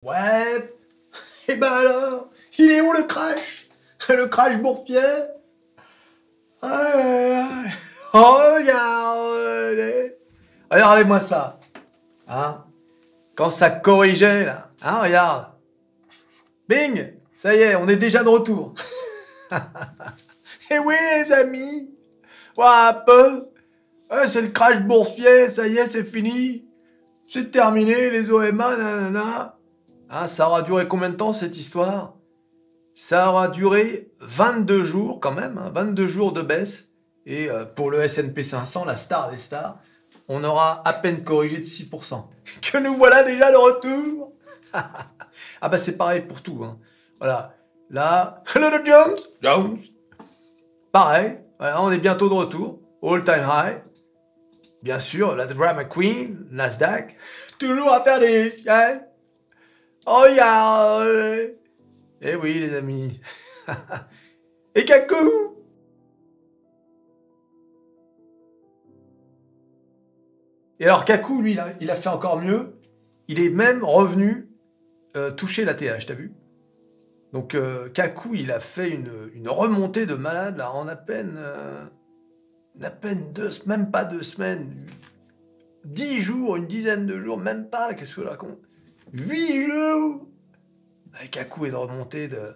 Ouais, et ben alors, il est où le crash? Le crash boursier? Oh, regardez. Regardez-moi ça. Hein? Quand ça corrigeait, là. Hein, regarde. Bing! Ça y est, on est déjà de retour. Et oui, les amis. Voilà un peu. C'est le crash boursier, ça y est, c'est fini. C'est terminé, les OMA, nanana. Hein, ça aura duré combien de temps, cette histoire? Ça aura duré 22 jours quand même, hein, 22 jours de baisse. Et pour le S&P 500, la star des stars, on aura à peine corrigé de 6%. Que nous voilà déjà de retour. Ah bah c'est pareil pour tout. Hein. Voilà. Là, le Jones. Pareil. Voilà, on est bientôt de retour. All time high. Bien sûr, la Drama Queen, Nasdaq. Toujours à faire des... Oh, regardez. Eh oui, les amis. Et Kakou. Et alors Kakou, lui, il a fait encore mieux. Il est même revenu toucher la TH, t'as vu? Donc Kakou, il a fait une remontée de malade là, en à peine même pas 2 semaines. 10 jours, une dizaine de jours, même pas, qu'est-ce que je raconte? 8 jours. Avec Kakou est de remontée de...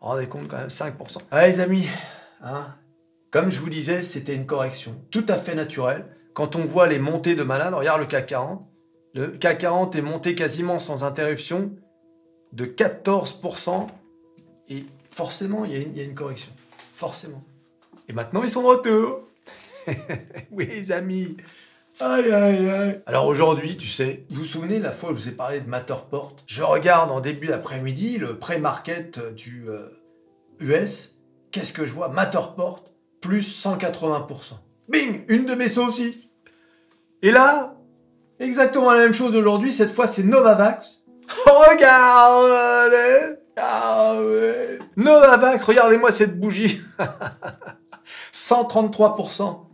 Rendez compte quand même, 5%. Allez les amis, hein, comme je vous disais, c'était une correction tout à fait naturelle. Quand on voit les montées de malade, regarde le CAC 40. Le CAC 40 est monté quasiment sans interruption de 14%. Et forcément, il y a une correction. Forcément. Et maintenant, ils sont de retour. Oui, les amis. Aïe, aïe, aïe. Alors aujourd'hui, tu sais, vous vous souvenez la fois où je vous ai parlé de Matterport? Je regarde en début d'après-midi le pré-market du US. Qu'est-ce que je vois? Matterport, plus 180%. Bing! Une de mes saucisses. Et là, exactement la même chose aujourd'hui. Cette fois, c'est Novavax. Regardez! Novavax, regardez-moi cette bougie. 133%.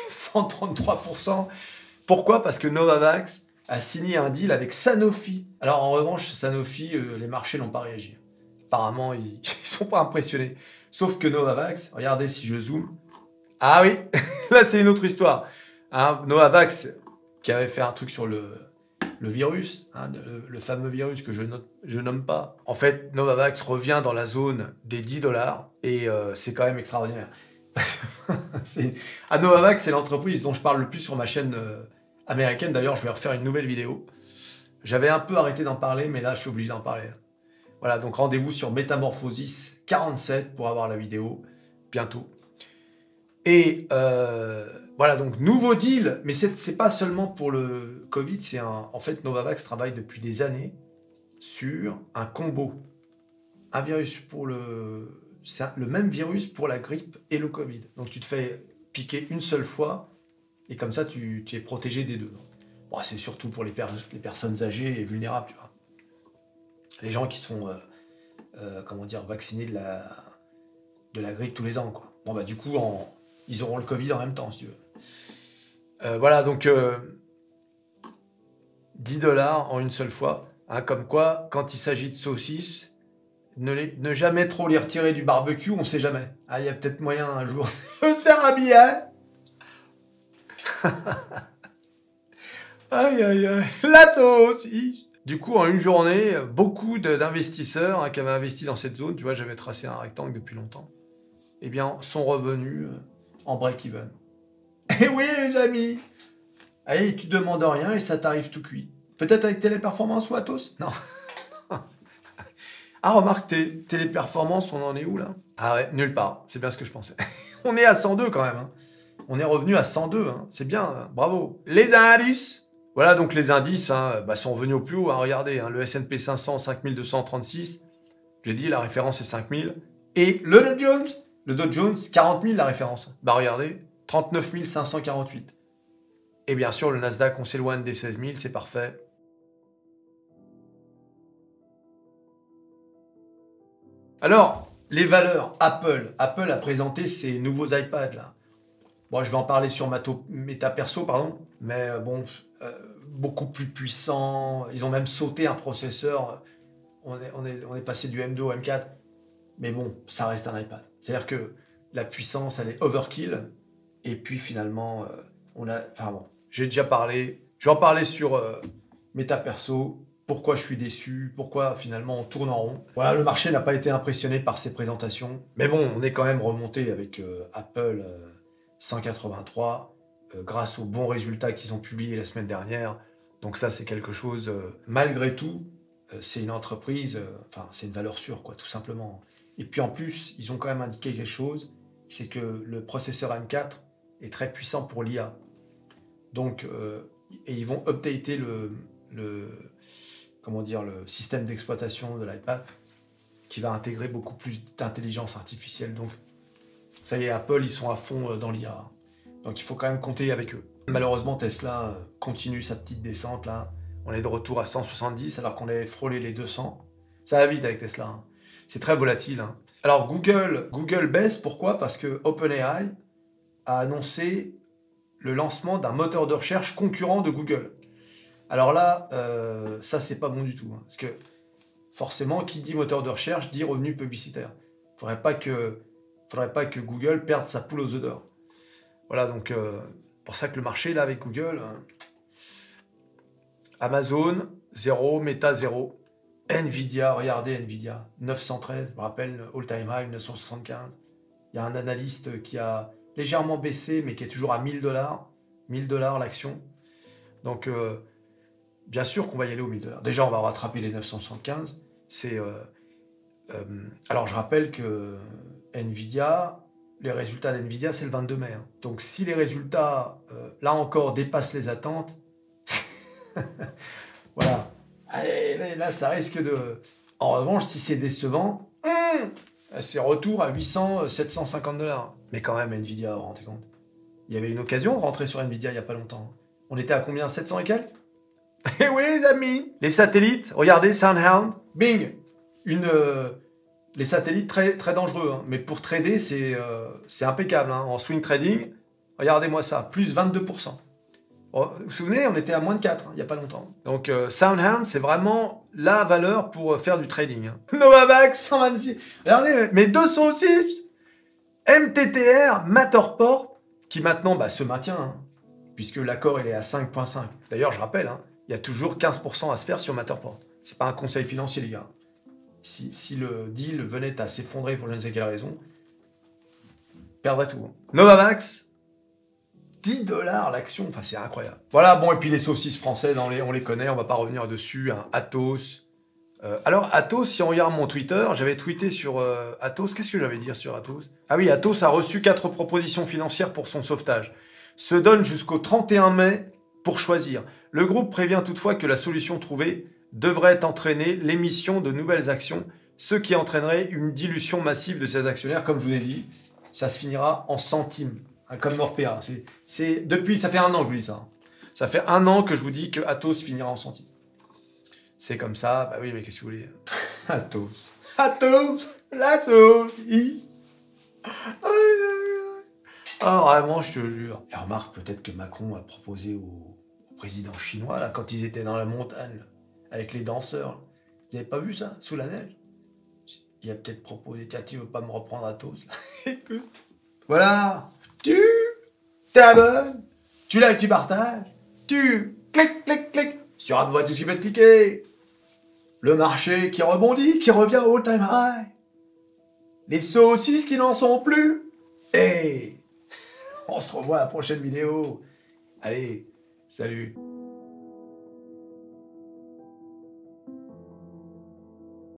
133%. Pourquoi? Parce que Novavax a signé un deal avec Sanofi. Alors en revanche, Sanofi, les marchés n'ont pas réagi. Apparemment, ils sont pas impressionnés. Sauf que Novavax, regardez si je zoome. Ah oui, là c'est une autre histoire. Hein, Novavax, qui avait fait un truc sur le virus, hein, le fameux virus que je nomme pas. En fait, Novavax revient dans la zone des 10 $, et c'est quand même extraordinaire. Novavax, c'est l'entreprise dont je parle le plus sur ma chaîne américaine. D'ailleurs, je vais refaire une nouvelle vidéo. J'avais un peu arrêté d'en parler, mais là, je suis obligé d'en parler. Voilà, donc rendez-vous sur Métamorphosis 47 pour avoir la vidéo, bientôt. Et voilà, donc nouveau deal, mais c'est pas seulement pour le Covid, en fait, Novavax travaille depuis des années sur un combo. Un virus pour c'est le même virus pour la grippe et le Covid. Donc tu te fais piquer une seule fois, et comme ça, tu es protégé des deux. Bon, c'est surtout pour les personnes âgées et vulnérables, tu vois. Les gens qui sont, comment dire, vaccinés de la grippe tous les ans, quoi. Bon, bah du coup, ils auront le Covid en même temps, si tu veux. Voilà, donc 10 $ en une seule fois. Hein, comme quoi, quand il s'agit de saucisses, ne jamais trop les retirer du barbecue, on sait jamais. Ah, il y a peut-être moyen un jour de se faire habiller. Aïe, aïe, aïe. La saucisse. Du coup, en une journée, beaucoup d'investisseurs, hein, qui avaient investi dans cette zone, tu vois, j'avais tracé un rectangle depuis longtemps, eh bien, sont revenus en break-even. Et oui, les amis. Allez, tu demandes rien et ça t'arrive tout cuit. Peut-être avec Téléperformance ou Atos? Non. Ah, remarque, Téléperformance, on en est où, là? Ah ouais, nulle part. C'est bien ce que je pensais. On est à 102 quand même. Hein. On est revenu à 102. Hein. C'est bien, hein. Bravo. Les indices. Voilà, donc les indices hein, sont revenus au plus haut. Hein. Regardez, hein, le S&P 500, 5236. J'ai dit, la référence est 5000. Et le Dow Jones, 40 000 la référence. Bah regardez, 39 548. Et bien sûr, le Nasdaq, on s'éloigne des 16 000, c'est parfait. Alors, les valeurs, Apple. Apple a présenté ses nouveaux iPads, là. Bon, je vais en parler sur Meta Perso, pardon. Mais bon, beaucoup plus puissant. Ils ont même sauté un processeur. On est passé du M2 au M4. Mais bon, ça reste un iPad. C'est-à-dire que la puissance, elle est overkill. Et puis finalement, enfin bon, j'ai déjà parlé. Je vais en parler sur Meta Perso. Pourquoi je suis déçu, pourquoi finalement on tourne en rond. Voilà, le marché n'a pas été impressionné par ces présentations. Mais bon, on est quand même remonté avec Apple 183 grâce aux bons résultats qu'ils ont publiés la semaine dernière. Donc ça, c'est quelque chose, malgré tout, c'est une entreprise, enfin, c'est une valeur sûre, quoi, tout simplement. Et puis en plus, ils ont quand même indiqué quelque chose, c'est que le processeur M4 est très puissant pour l'IA. Donc, et ils vont updater le système d'exploitation de l'iPad qui va intégrer beaucoup plus d'intelligence artificielle. Donc, ça y est, Apple, ils sont à fond dans l'IA. Donc, il faut quand même compter avec eux. Malheureusement, Tesla continue sa petite descente, là. On est de retour à 170, alors qu'on avait frôlé les 200. Ça va vite avec Tesla. Hein. C'est très volatile. Hein. Alors, Google baisse. Pourquoi? Parce que OpenAI a annoncé le lancement d'un moteur de recherche concurrent de Google. Alors là, ça, c'est pas bon du tout. Hein, parce que, forcément, qui dit moteur de recherche dit revenu publicitaire. Faudrait pas que Google perde sa poule aux œufs d'or. Voilà, donc, pour ça que le marché, là, avec Google, Amazon, 0, Meta, 0. Nvidia, regardez Nvidia, 913, je me rappelle, all-time high, 975. Il y a un analyste qui a légèrement baissé, mais qui est toujours à 1000 $. 1000 $ l'action. Donc, bien sûr qu'on va y aller aux 1000 $. Déjà, on va rattraper les 975. Alors, je rappelle que Nvidia, les résultats d'Nvidia, c'est le 22 mai. Hein. Donc, si les résultats, là encore, dépassent les attentes, voilà. Allez, là, ça risque de... En revanche, si c'est décevant, c'est retour à 800, 750 $. Mais quand même, Nvidia, vous vous rendez compte? Il y avait une occasion de rentrer sur Nvidia il n'y a pas longtemps. On était à combien? 700 et quelques? Eh oui, les amis! Les satellites, regardez, SoundHound, bing! Les satellites très, très dangereux, hein. Mais pour trader, c'est impeccable. Hein. En swing trading, regardez-moi ça, plus 22%. Vous vous souvenez, on était à moins de 4, hein, il n'y a pas longtemps. Donc, SoundHound, c'est vraiment la valeur pour faire du trading. Hein. Novavax, 126. Regardez, mes 206 MTTR, Matterport, qui maintenant se maintient, hein, puisque l'accord il est à 5,5. D'ailleurs, je rappelle, hein, il y a toujours 15% à se faire sur Matterport. C'est pas un conseil financier, les gars. Si le deal venait à s'effondrer pour je ne sais quelle raison, perdrait tout. Hein. Novavax, 10 $ l'action, enfin c'est incroyable. Voilà, bon, et puis les saucisses françaises, on les connaît, on va pas revenir dessus, hein. Atos. Alors Atos, si on regarde mon Twitter, j'avais tweeté sur Atos, qu'est-ce que j'avais dit sur Atos? Ah oui, Atos a reçu 4 propositions financières pour son sauvetage. Se donne jusqu'au 31 mai pour choisir. Le groupe prévient toutefois que la solution trouvée devrait entraîner l'émission de nouvelles actions, ce qui entraînerait une dilution massive de ses actionnaires. Comme je vous l'ai dit, ça se finira en centimes. Comme Orpea. Depuis, ça fait 1 an que je vous dis ça. Ça fait 1 an que je vous dis que Atos finira en centimes. C'est comme ça, bah oui, mais qu'est-ce que vous voulez? Atos, l'Atos. Ah, vraiment, je te jure. Et remarque, peut-être que Macron a proposé au président chinois, là, quand ils étaient dans la montagne, avec les danseurs. Vous n'avez pas vu ça, sous la neige? Il a peut-être proposé, tiens, tu veux pas me reprendre Atos? Voilà. Tu t'abonnes, tu likes, tu partages, tu cliques sur un tout ce qui veut cliquer. Le marché qui rebondit, qui revient au all-time high. Les saucisses qui n'en sont plus. Et on se revoit à la prochaine vidéo. Allez, salut.